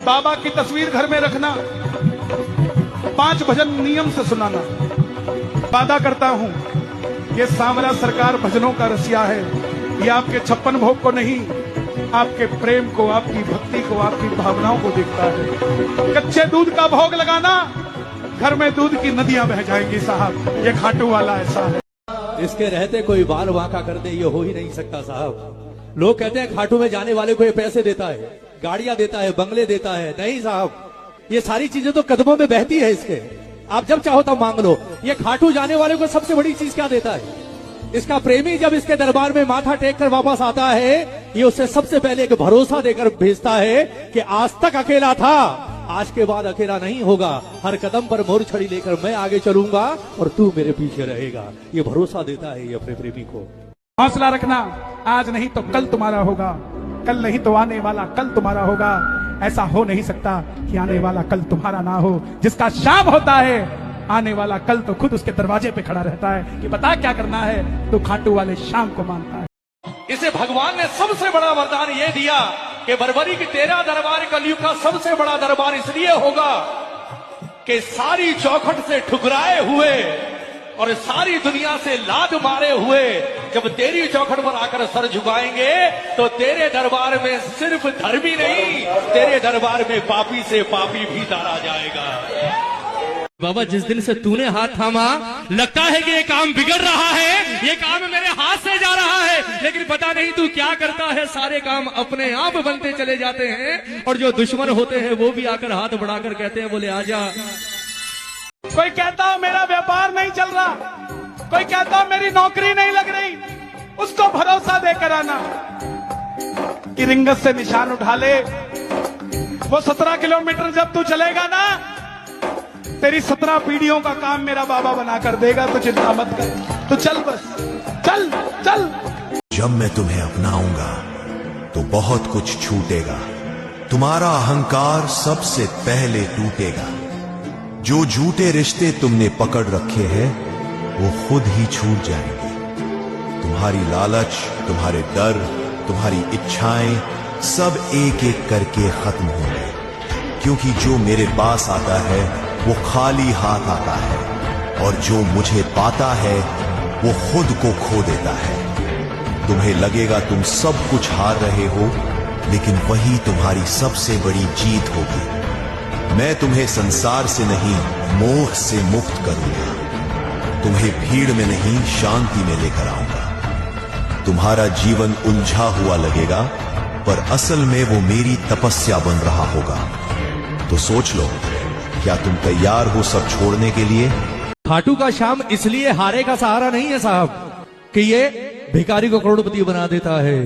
बाबा की तस्वीर घर में रखना, 5 भजन नियम से सुनाना। वादा करता हूं, ये सांवला सरकार भजनों का रसिया है। ये आपके 56 भोग को नहीं, आपके प्रेम को, आपकी भक्ति को, आपकी भावनाओं को देखता है। कच्चे दूध का भोग लगाना, घर में दूध की नदियां बह जाएंगी साहब। ये खाटू वाला ऐसा है। इसके रहते कोई बाल वांका कर दे, ये हो ही नहीं सकता साहब। लोग कहते हैं खाटू में जाने वाले को ये पैसे देता है, गाड़ियां देता है, बंगले देता है। नहीं साहब, ये सारी चीजें तो कदमों में बहती है इसके। आप जब चाहो तब मांग लो। ये खाटू जाने वाले को सबसे बड़ी चीज क्या देता है? इसका प्रेमी जब इसके दरबार में माथा टेक कर वापस आता है, ये उसे सबसे पहले एक भरोसा देकर भेजता है कि आज तक अकेला था, आज के बाद अकेला नहीं होगा। हर कदम पर मोर छड़ी लेकर मैं आगे चलूंगा और तू मेरे पीछे रहेगा। ये भरोसा देता है ये अपने प्रेमी को। हौसला रखना, आज नहीं तो कल तुम्हारा होगा, कल नहीं तो आने वाला कल तुम्हारा होगा। ऐसा हो नहीं सकता कि आने वाला कल तुम्हारा ना हो। जिसका शाम होता है, आने वाला कल तो खुद उसके दरवाजे पे खड़ा रहता है कि बता क्या करना है। तो खाटू वाले शाम को मानता है। इसे भगवान ने सबसे बड़ा वरदान ये दिया कि बरबरी की तेरा दरबार कलयुग का सबसे बड़ा दरबार इसलिए होगा कि सारी चौखट से ठुकराए हुए और सारी दुनिया से लात मारे हुए जब तेरी चौखट पर आकर सर झुकाएंगे, तो तेरे दरबार में सिर्फ धर्मी नहीं, तेरे दरबार में पापी से पापी भी तारा जाएगा। बाबा, जिस दिन से तूने हाथ थामा, लगता है कि ये काम बिगड़ रहा है, ये काम मेरे हाथ से जा रहा है, लेकिन पता नहीं तू क्या करता है। सारे काम अपने आप बनते चले जाते हैं और जो दुश्मन होते हैं वो भी आकर हाथ बढ़ाकर कहते हैं, बोले आजा। कोई कहता हो मेरा व्यापार नहीं चल रहा, कोई कहता हो मेरी नौकरी नहीं लग रही, उसको भरोसा देकर आना कि रिंगत से निशान उठा ले। वो 17 किलोमीटर जब तू चलेगा ना, तेरी 17 पीढ़ियों का काम मेरा बाबा बना कर देगा। तो चिंता मत कर, तो चल, बस चल चल। जब मैं तुम्हें अपनाऊंगा तो बहुत कुछ छूटेगा, तुम्हारा अहंकार सबसे पहले टूटेगा। जो झूठे रिश्ते तुमने पकड़ रखे हैं वो खुद ही छूट जाएंगे। तुम्हारी लालच, तुम्हारे डर, तुम्हारी इच्छाएं सब एक एक करके खत्म होंगे, क्योंकि जो मेरे पास आता है वो खाली हाथ आता है, और जो मुझे पाता है वो खुद को खो देता है। तुम्हें लगेगा तुम सब कुछ हार रहे हो, लेकिन वही तुम्हारी सबसे बड़ी जीत होगी। मैं तुम्हें संसार से नहीं, मोह से मुक्त करूंगा। तुम्हें भीड़ में नहीं, शांति में लेकर आऊंगा। तुम्हारा जीवन उलझा हुआ लगेगा, पर असल में वो मेरी तपस्या बन रहा होगा। तो सोच लो, क्या तुम तैयार हो सब छोड़ने के लिए? खाटू का श्याम इसलिए हारे का सहारा नहीं है साहब कि ये भिखारी को करोड़पति बना देता है।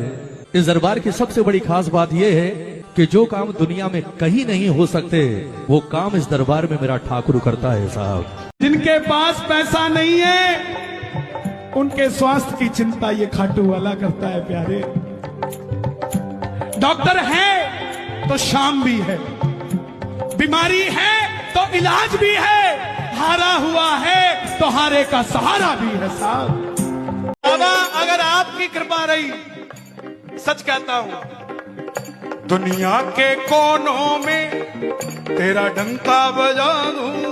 इस दरबार की सबसे बड़ी खास बात यह है कि जो काम दुनिया में कहीं नहीं हो सकते, वो काम इस दरबार में मेरा ठाकुर करता है साहब। जिनके पास पैसा नहीं है, उनके स्वास्थ्य की चिंता ये खाटू वाला करता है प्यारे। डॉक्टर है तो शाम भी है, बीमारी है तो इलाज भी है, हारा हुआ है तो हारे का सहारा भी है साहब। बाबा, अगर आपकी कृपा रही, सच कहता हूं, दुनिया के कोनों में तेरा डंका बजा दूं।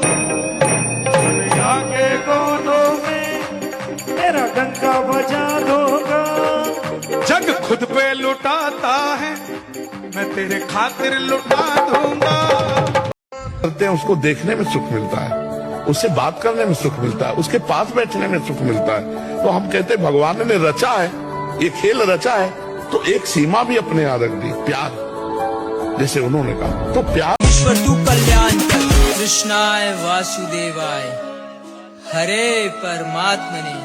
दुनिया के कोनों में तेरा डंका बजा दूंगा। जग खुद पे लुटाता है, मैं तेरे खातिर लुटा दूंगा। करते हैं, उसको देखने में सुख मिलता है, उससे बात करने में सुख मिलता है, उसके पास बैठने में सुख मिलता है। तो हम कहते हैं भगवान ने रचा है, ये खेल रचा है, तो एक सीमा भी अपने यहाँ रख दी, प्यार, जैसे उन्होंने कहा। तो प्यार। ईश्वर तू कल्याण कर, कृष्णाय वासुदेवाय हरे परमात्मने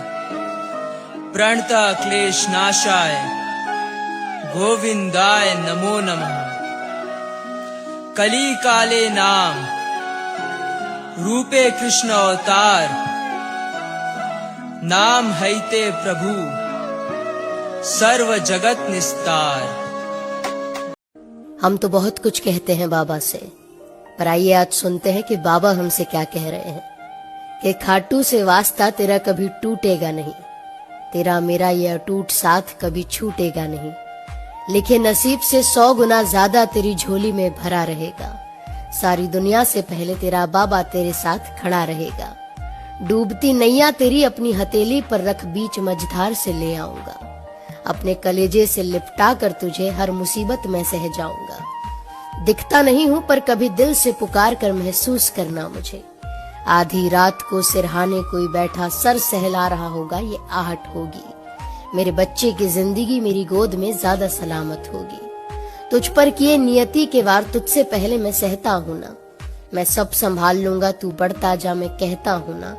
प्रणता क्लेश नाशाय गोविंदाय नमो नमः। कली काले नाम रूपे कृष्ण अवतार, नाम हैते प्रभु सर्व जगत निस्तार। हम तो बहुत कुछ कहते हैं बाबा से, पर आइए आज सुनते हैं कि बाबा हमसे क्या कह रहे हैं। कि खाटू से वास्ता तेरा कभी टूटेगा नहीं, तेरा मेरा ये अटूट साथ कभी छूटेगा नहीं। लिखे नसीब से 100 गुना ज्यादा तेरी झोली में भरा रहेगा। सारी दुनिया से पहले तेरा बाबा तेरे साथ खड़ा रहेगा। डूबती नैया तेरी अपनी हथेली पर रख बीच मझधार से ले आऊंगा। अपने कलेजे से लिपटा कर तुझे हर मुसीबत में सह जाऊंगा। दिखता नहीं हूं पर कभी दिल से पुकार कर महसूस करना मुझे। आधी रात को सिरहाने कोई बैठा सर सहला रहा होगा, ये आहट होगी। मेरे बच्चे की जिंदगी मेरी गोद में ज्यादा सलामत होगी। तुझ पर किए नियति के वार तुझसे पहले मैं सहता हूं ना। मैं सब संभाल लूंगा, तू बढ़ता जा, मैं कहता हूं ना।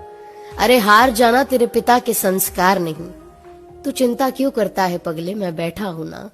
अरे हार जाना तेरे पिता के संस्कार नहीं। तू चिंता क्यों करता है पगले, मैं बैठा हूं ना।